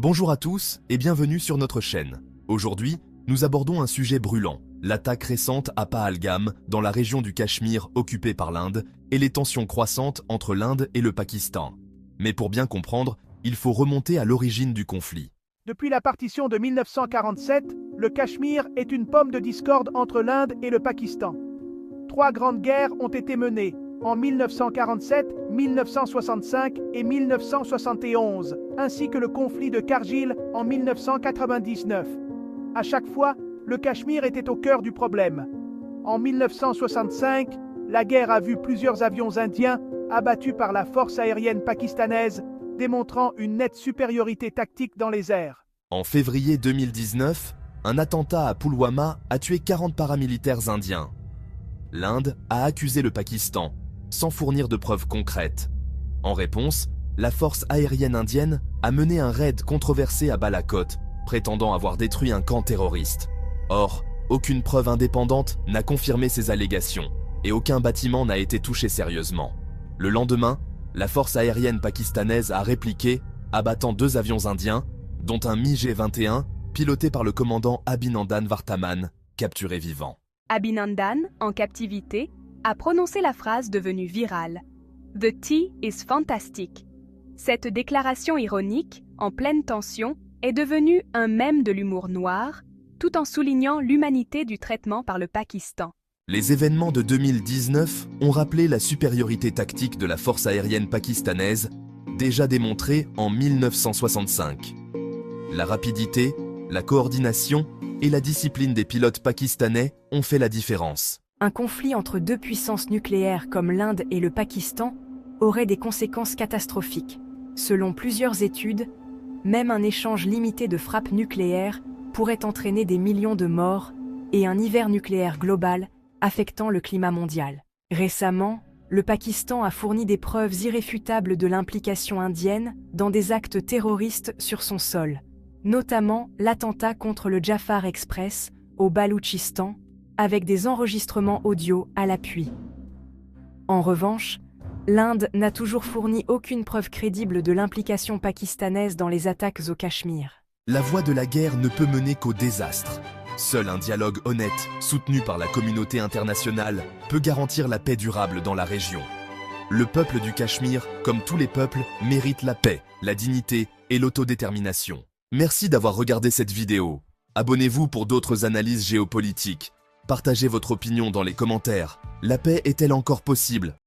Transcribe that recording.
Bonjour à tous et bienvenue sur notre chaîne. Aujourd'hui, nous abordons un sujet brûlant, l'attaque récente à Pahalgam dans la région du Cachemire occupée par l'Inde et les tensions croissantes entre l'Inde et le Pakistan. Mais pour bien comprendre, il faut remonter à l'origine du conflit. Depuis la partition de 1947, le Cachemire est une pomme de discorde entre l'Inde et le Pakistan. 3 grandes guerres ont été menées en 1947, 1965 et 1971, ainsi que le conflit de Kargil en 1999. À chaque fois, le Cachemire était au cœur du problème. En 1965, la guerre a vu plusieurs avions indiens abattus par la force aérienne pakistanaise, démontrant une nette supériorité tactique dans les airs. En février 2019, un attentat à Pulwama a tué 40 paramilitaires indiens. L'Inde a accusé le Pakistan, sans fournir de preuves concrètes. En réponse, la force aérienne indienne a mené un raid controversé à Balakot, prétendant avoir détruit un camp terroriste. Or, aucune preuve indépendante n'a confirmé ces allégations, et aucun bâtiment n'a été touché sérieusement. Le lendemain, la force aérienne pakistanaise a répliqué, abattant 2 avions indiens, dont un Mi-G-21, piloté par le commandant Abhinandan Varthaman, capturé vivant. Abhinandan, en captivité, a prononcé la phrase devenue virale « The tea is fantastic ». Cette déclaration ironique, en pleine tension, est devenue un mème de l'humour noir, tout en soulignant l'humanité du traitement par le Pakistan. Les événements de 2019 ont rappelé la supériorité tactique de la force aérienne pakistanaise, déjà démontrée en 1965. La rapidité, la coordination et la discipline des pilotes pakistanais ont fait la différence. Un conflit entre 2 puissances nucléaires comme l'Inde et le Pakistan aurait des conséquences catastrophiques. Selon plusieurs études, même un échange limité de frappes nucléaires pourrait entraîner des millions de morts et un hiver nucléaire global affectant le climat mondial. Récemment, le Pakistan a fourni des preuves irréfutables de l'implication indienne dans des actes terroristes sur son sol, notamment l'attentat contre le Jafar Express au Baloutchistan, avec des enregistrements audio à l'appui. En revanche, l'Inde n'a toujours fourni aucune preuve crédible de l'implication pakistanaise dans les attaques au Cachemire. La voie de la guerre ne peut mener qu'au désastre. Seul un dialogue honnête, soutenu par la communauté internationale, peut garantir la paix durable dans la région. Le peuple du Cachemire, comme tous les peuples, mérite la paix, la dignité et l'autodétermination. Merci d'avoir regardé cette vidéo. Abonnez-vous pour d'autres analyses géopolitiques. Partagez votre opinion dans les commentaires. La paix est-elle encore possible ?